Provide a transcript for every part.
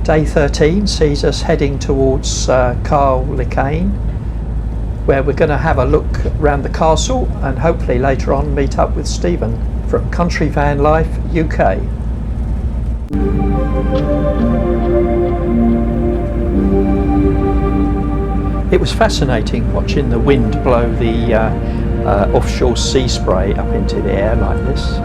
Day 13 sees us heading towards KYLEAKIN, where we're going to have a look around the castle and hopefully later on meet up with Stephen from Country Vanlife UK. It was fascinating watching the wind blow the offshore sea spray up into the air like this.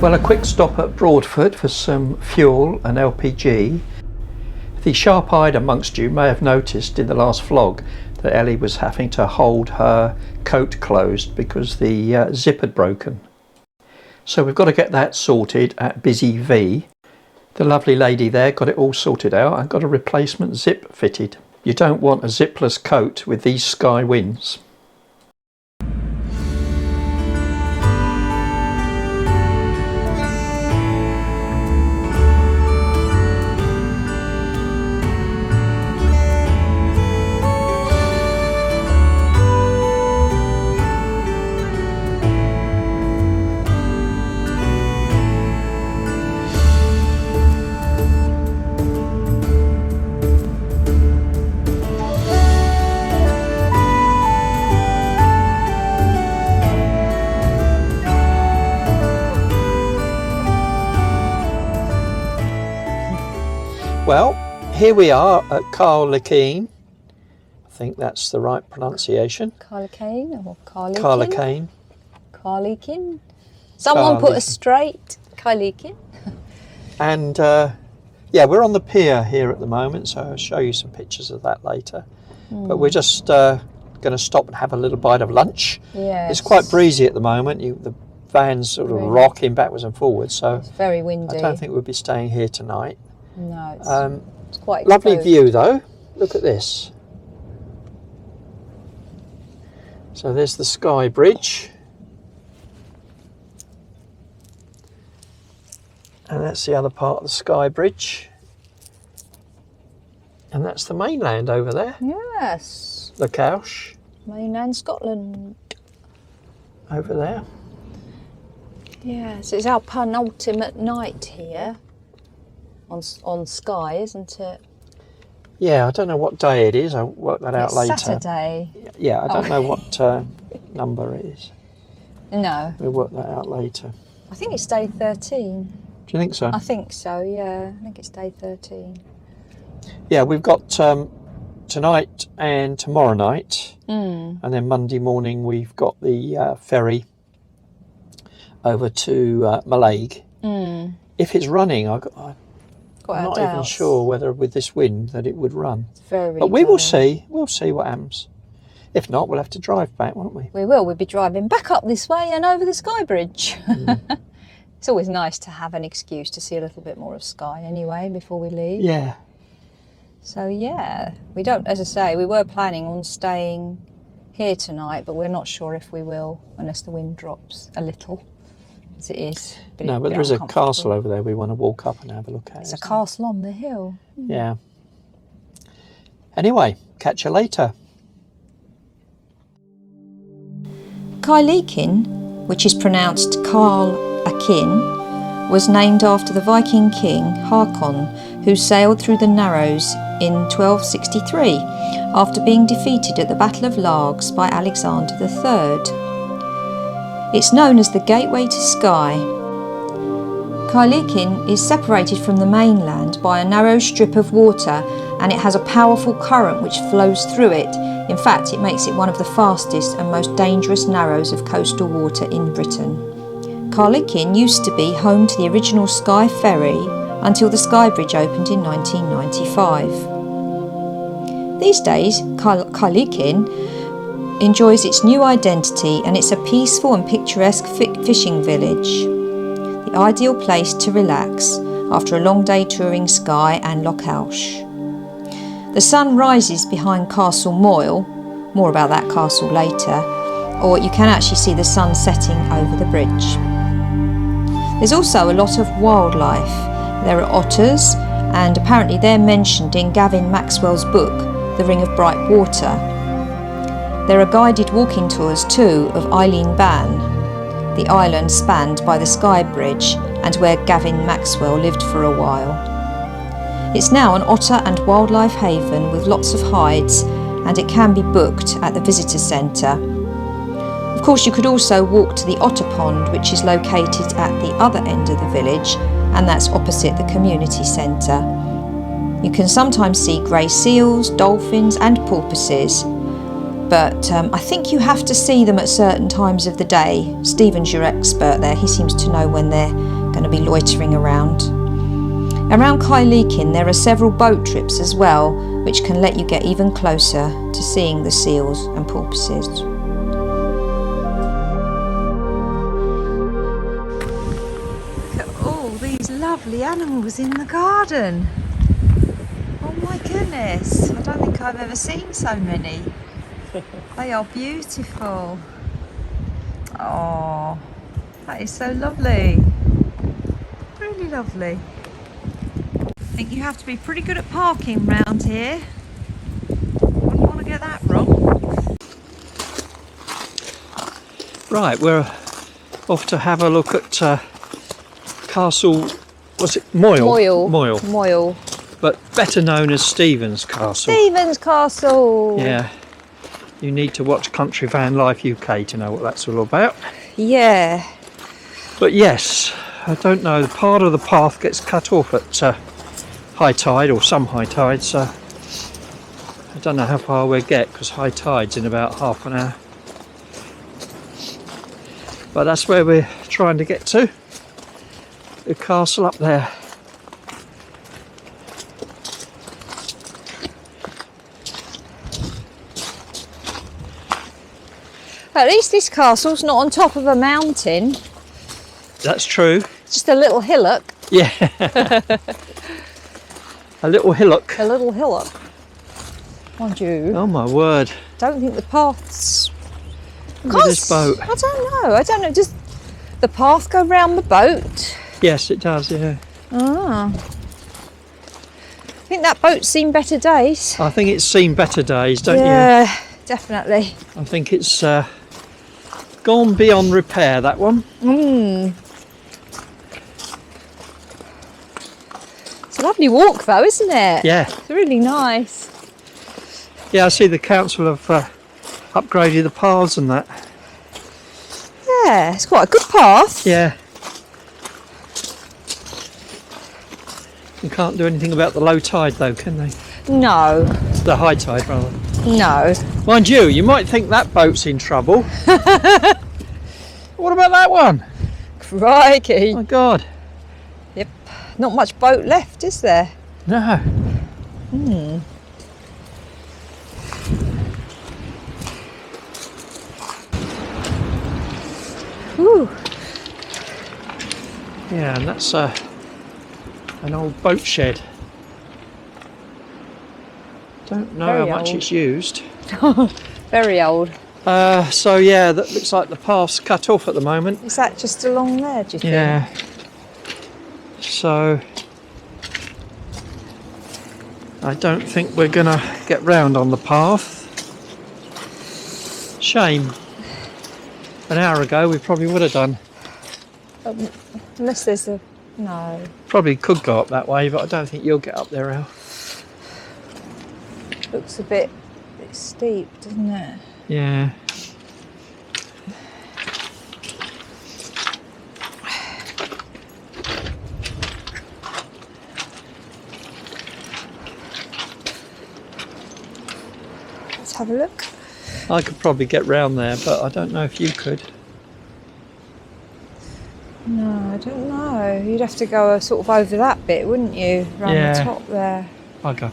Well, a quick stop at Broadford for some fuel and LPG. The sharp-eyed amongst you may have noticed in the last vlog that Ellie was having to hold her coat closed because the zip had broken. So we've got to get that sorted at Busy V. The lovely lady there got it all sorted out and got a replacement zip fitted. You don't want a zipless coat with these Skye winds. Well, here we are at KYLEAKIN. I think that's the right pronunciation. KYLEAKIN or KYLEAKIN? KYLEAKIN. KYLEAKIN. Someone put us straight. KYLEAKIN. And yeah, we're on the pier here at the moment, so I'll show you some pictures of that later. But we're just going to stop and have a little bite of lunch. Yes. It's quite breezy at the moment. The van's sort of rocking backwards and forwards, so it's very windy. I don't think we'll be staying here tonight. No, it's quite lovely exposed. view though. Look at this. So there's the Skye Bridge, and that's the other part of the Skye Bridge, and that's the mainland over there. Yes. The Cowsh. Mainland Scotland. Over there. Yes, it's our penultimate night here. On Skye, isn't it? Yeah, I don't know what day it is. I'll work that out later. Saturday. Yeah, I don't know what number it is. No. We'll work that out later. I think it's day 13. Do you think so? I think so, yeah. I think it's day 13. Yeah, we've got tonight and tomorrow night. And then Monday morning we've got the ferry over to Moil. If it's running, I'm not even sure whether with this wind that it would run. But we will see. We'll see what happens. If not, we'll have to drive back, won't we? We will. We'll be driving back up this way and over the Skye Bridge. It's always nice to have an excuse to see a little bit more of Skye anyway before we leave. Yeah. So yeah, we don't, as I say, we were planning on staying here tonight, but we're not sure if we will unless the wind drops a little. It is. No, but there is a castle over there we want to walk up and have a look at. It's a castle on the hill. Yeah. Anyway, catch you later. KYLEAKIN, which is pronounced KYLEAKIN, was named after the Viking king Håkon, who sailed through the Narrows in 1263 after being defeated at the Battle of Largs by Alexander III. It's known as the gateway to Skye. KYLEAKIN is separated from the mainland by a narrow strip of water, and it has a powerful current which flows through it. In fact, it makes it one of the fastest and most dangerous narrows of coastal water in Britain. KYLEAKIN used to be home to the original Skye ferry until the Skye Bridge opened in 1995. These days, KYLEAKIN enjoys its new identity, and it's a peaceful and picturesque fishing village. The ideal place to relax after a long day touring Skye and Loch Alsh. The sun rises behind Castle Moil, More about that castle later. Or you can actually see the sun setting over the bridge. There's also a lot of wildlife. There are otters, and apparently they're mentioned in Gavin Maxwell's book, The Ring of Bright Water. There are guided walking tours too of Eileen Ban, the island spanned by the Skye Bridge and where Gavin Maxwell lived for a while. It's now an otter and wildlife haven with lots of hides, and it can be booked at the visitor centre. Of course, you could also walk to the otter pond, which is located at the other end of the village, and that's opposite the community centre. You can sometimes see grey seals, dolphins and porpoises, but I think you have to see them at certain times of the day. Stephen's your expert there, he seems to know when they're going to be loitering around. Around KYLEAKIN there are several boat trips as well, which can let you get even closer to seeing the seals and porpoises. Look at all these lovely animals in the garden. Oh my goodness, I don't think I've ever seen so many. They are beautiful. Oh, that is so lovely. Really lovely. I think you have to be pretty good at parking round here. Wouldn't want to get that wrong. Right, we're off to have a look at Castle, was it Moil? Moil. But better known as Stephen's Castle. Stephen's Castle! Yeah, you need to watch Country Vanlife UK to know what that's all about. Yeah. But yes, I don't know, part of the path gets cut off at high tide, or some high tide, so I don't know how far we'll get because high tide's in about half an hour. But that's where we're trying to get to, the castle up there. At least this castle's not on top of a mountain. That's true. It's just a little hillock. Yeah. A little hillock. A little hillock. Mind you. Oh my word. Don't think the path's... Look at this boat. I don't know. Does the path go round the boat? Yes, it does, yeah. Ah. I think that boat's seen better days. I think it's seen better days, don't you? Yeah, definitely. I think it's gone beyond repair, that one. It's a lovely walk though, isn't it? Yeah. It's really nice. Yeah, I see the council have upgraded the paths and that. Yeah, it's quite a good path. Yeah. You can't do anything about the low tide though, can they? No. The high tide, rather. No. Mind you might think that boat's in trouble. What about that one? Crikey. Oh my God. Yep. Not much boat left, is there? No. Ooh. Yeah, and that's an old boat shed. Don't know Very how much old. it's used. Very old. So yeah, that looks like the path's cut off at the moment. Is that just along there, do you think? Yeah. So I don't think we're gonna get round on the path. Shame. An hour ago we probably would have done. Unless there's a... No. Probably could go up that way, but I don't think you'll get up there, Al. Looks a bit steep, doesn't it? Yeah. Let's have a look. I could probably get round there, but I don't know if you could. No, I don't know. You'd have to go sort of over that bit, wouldn't you? Around Yeah. the top there. I'll go.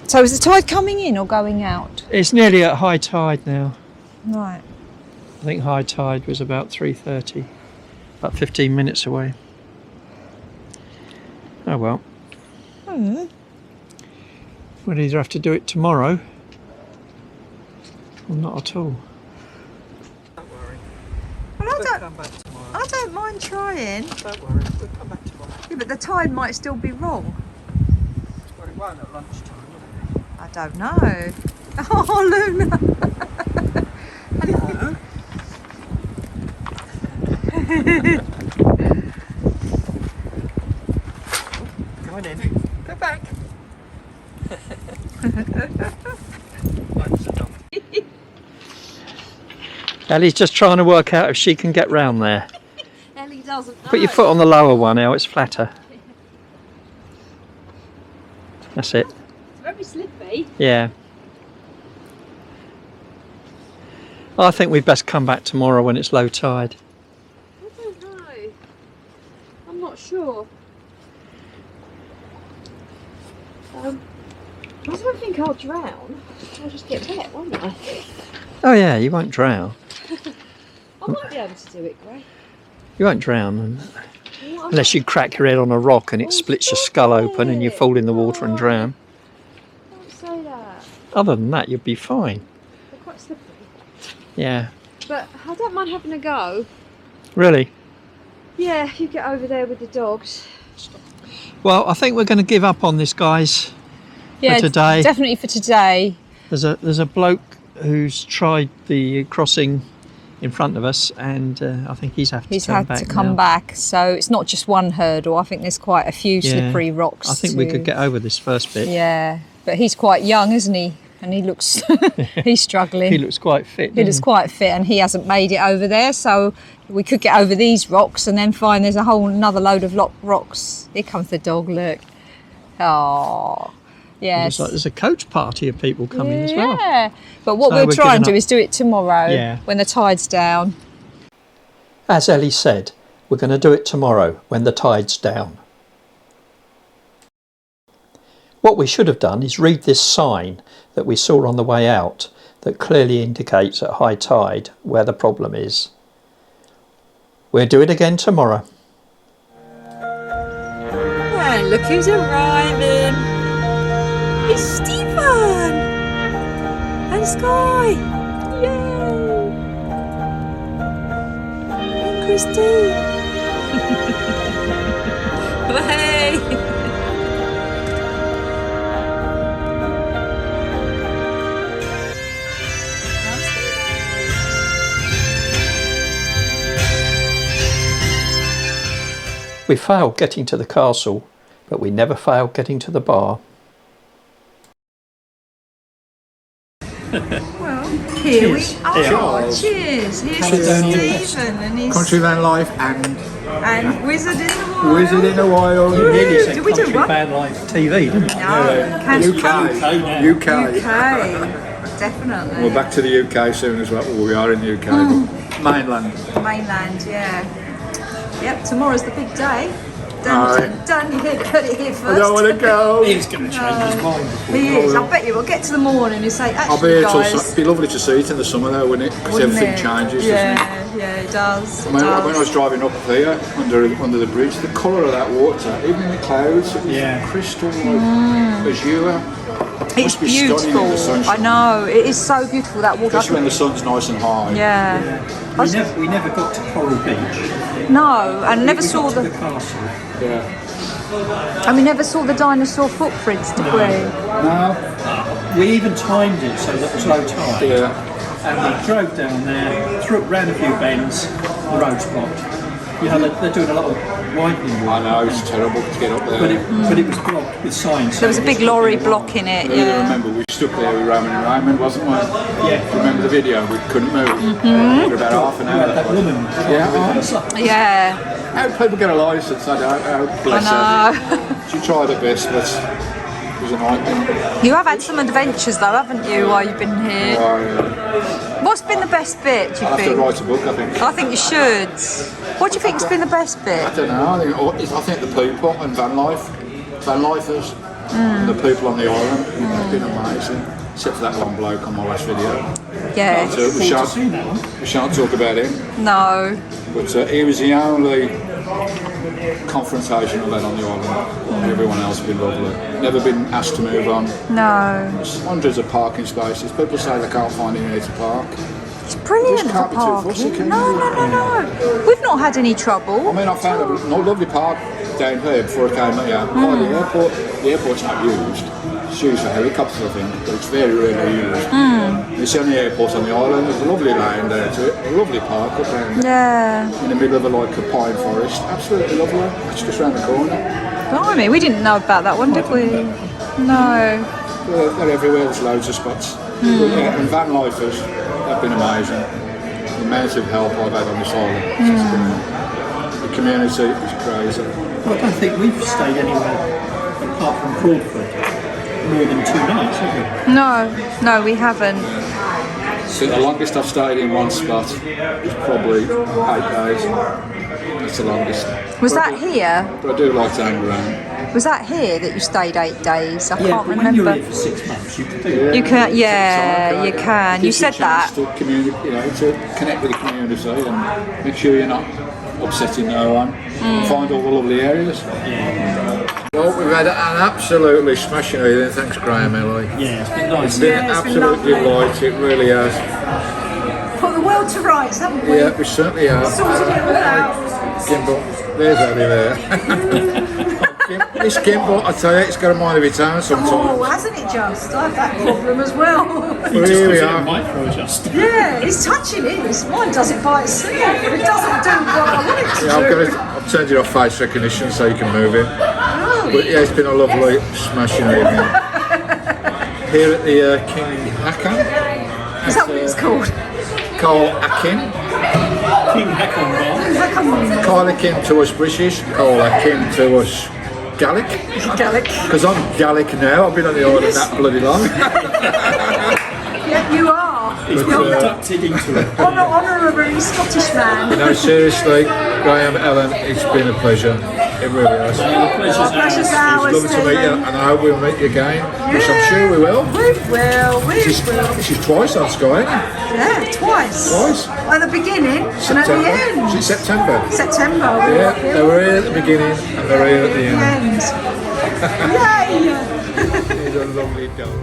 So is the tide coming in or going out? It's nearly at high tide now. Right. I think high tide was about 3:30, about 15 minutes away. Oh well. We'll either have to do it tomorrow Well, not at all. Don't worry. Well, We'll come back tomorrow. I don't mind trying. Don't worry, we'll come back tomorrow. Yeah, but the tide might still be wrong. Well, it won't at lunchtime, will it? I don't know. Oh, Luna. Hello. Come on in. Go back. Ellie's just trying to work out if she can get round there. Ellie doesn't know. Put your foot on the lower one now, it's flatter. That's it. It's very slippy. Yeah. I think we'd best come back tomorrow when it's low tide. I don't know. I'm not sure. I don't think I'll drown. I'll just get wet, won't I? Oh yeah, you won't drown. I might be able to do it, Gray. You won't drown unless you crack your head on a rock and it splits your skull open and you fall in the water and drown. Don't say that. Other than that, you'll be fine. They're quite slippery. Yeah. But I don't mind having a go. Really? Yeah, you get over there with the dogs. Well, I think we're going to give up on this, guys. Yeah, for today. Definitely for today. There's a bloke who's tried the crossing in front of us, and I think he's had to come back. So it's not just one hurdle. I think there's quite a few slippery rocks. I think we could get over this first bit. Yeah, but he's quite young, isn't he? And he looks, he's struggling. He looks quite fit. He looks quite fit, and he hasn't made it over there. So we could get over these rocks and then find there's a whole another load of rocks. Here comes the dog. Look. Oh. Yes. There's a coach party of people coming as well. Yeah, but what So we'll try and do giving up. is do it tomorrow when the tide's down. As Ellie said, we're going to do it tomorrow when the tide's down. What we should have done is read this sign that we saw on the way out that clearly indicates at high tide where the problem is. We'll do it again tomorrow. And look who's arriving. It's Stephen and Skye. Yay! And Christine. Hey! We failed getting to the castle, but we never failed getting to the bar. Well, here we are. Cheers. Here's Stephen and his Country Vanlife and Wizard in the Wild. Wizard in the Wild. You nearly said Did we do Country what? Vanlife TV, didn't you? UK. Definitely. We're back to the UK soon as well. Well, we are in the UK, but mainland. Mainland, yeah. Yep, tomorrow's the big day. Aye. Done, you heard it here I first. don't want to go. He's going to change his mind. He is. I bet you will get to the morning and say, I'll be actually, here till guys. it'd be lovely to see it in the summer though, wouldn't it? Because wouldn't everything it? changes, doesn't it? Yeah, it does. When I was driving up here under the bridge, the colour of that water, even in the clouds, it was crystal azure. It's Must be stunning in the beautiful. sunshine. I know. It is so beautiful, that water. Especially when the sun's nice and high. Yeah. We never got to Coral Beach. No, and never saw the the. castle. Yeah. And we never saw the dinosaur footprints, did we? No. We even timed it so that it was low tide. Yeah. And we drove down there, round a few bends, the road's blocked. You know, they're doing a lot of widening I work. know, it's terrible to get up there. But it was blocked with signs. There was a big lorry blocking it, I remember we stuck there with Roman and Raymond, wasn't we? Yeah. Remember the video? We couldn't move for about half an hour. That woman. Yeah. How do people get a licence? I don't know. Bless her. She tried her best, but it was a nightmare. You have had some adventures though, haven't you, while you've been here? What's been the best bit, do you I'll have think? to write a book, I think. I think you should. What do you think's been the best bit? I don't know. I think the people and Vanlifers, and the people on the island have been amazing. Except for that one bloke on my last video. Yeah. So we shan't talk about him. No. But he was the only confrontation I've had on the island. Everyone else has been lovely. Never been asked to move on. No. There's hundreds of parking spaces. People say they can't find anywhere to park. It's brilliant Just for can't be too fussy, parking. can No, you? no, no, no. We've not had any trouble. I mean, I found a lovely park down here before I came here. By the airport. The airport's not used. It's used for helicopters, I think, but it's very rarely used. It's the only airport on the island. There's a lovely lane there to it. A lovely park up there Yeah. in the middle of a pine forest. Absolutely lovely. It's just round the corner. Blimey, we didn't know about that one, did we? No. They're everywhere. There's loads of spots. But yeah, and Vanlifers, they've been amazing. The amount of help I've had on this island. It's just brilliant. The community is crazy. Well, I don't think we've stayed anywhere apart from Crawford more than 2 nights, have we? No, we haven't. So the longest I've stayed in one spot is probably 8 days. That's the longest. Was that here? But I do like to hang around. Was that here that you stayed 8 days? I can't When you're remember. here for 6 months, you can do that. You can, yeah, you can. You Gives said a chance that. to to connect with the community and make sure you're not upsetting no one. And find all the lovely areas. Well, we've had an absolutely smashing evening. Thanks, Graham, Ellie. Yeah, it's been nice. It's been an absolute delight. It really has. Put the world to rights, haven't we? Yeah, we certainly have. Sorted it all out. Gimbal, there's Ellie there. This gimbal, I tell you, it's got a mind of its own Oh, sometimes. hasn't it just? I have that problem as well. Well, here we are. Micro adjust. Yeah, it's touching his. Mine does it by itself, but it doesn't do what I want it to Yeah, do. I've turned it off face recognition so you can move it. But yeah, it's been a lovely smashing evening. Here at the King Hakan. Is that what it's called? Carl Akin. King Hackon Bar. Carl Akin to us British, Carl Akin to us Gaelic. Gaelic. Because I'm Gaelic now, I've been on the island that bloody long. Yeah, you are. He's You're been the inducted into it. honorary Scottish man. No, seriously, Graham, Ellen, it's been a pleasure. It really has. The pleasure's Pleasure's ours. ours, Lovely to meet you, Stephen. and I hope we'll meet you again, which I'm sure we will. We will. This is twice on Skye, Yeah, twice. Twice. At the beginning and at the September. end. Is it September? September. Yeah, they were here at the beginning and they were here at the end. Yay! He's a lovely dog.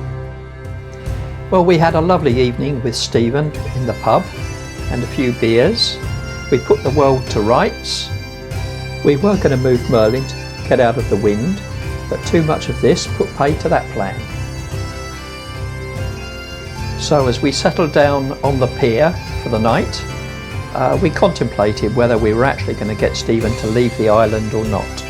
Well, we had a lovely evening with Stephen in the pub and a few beers. We put the world to rights. We were going to move Merlin to get out of the wind, but too much of this put paid to that plan. So as we settled down on the pier for the night, we contemplated whether we were actually going to get Stephen to leave the island or not.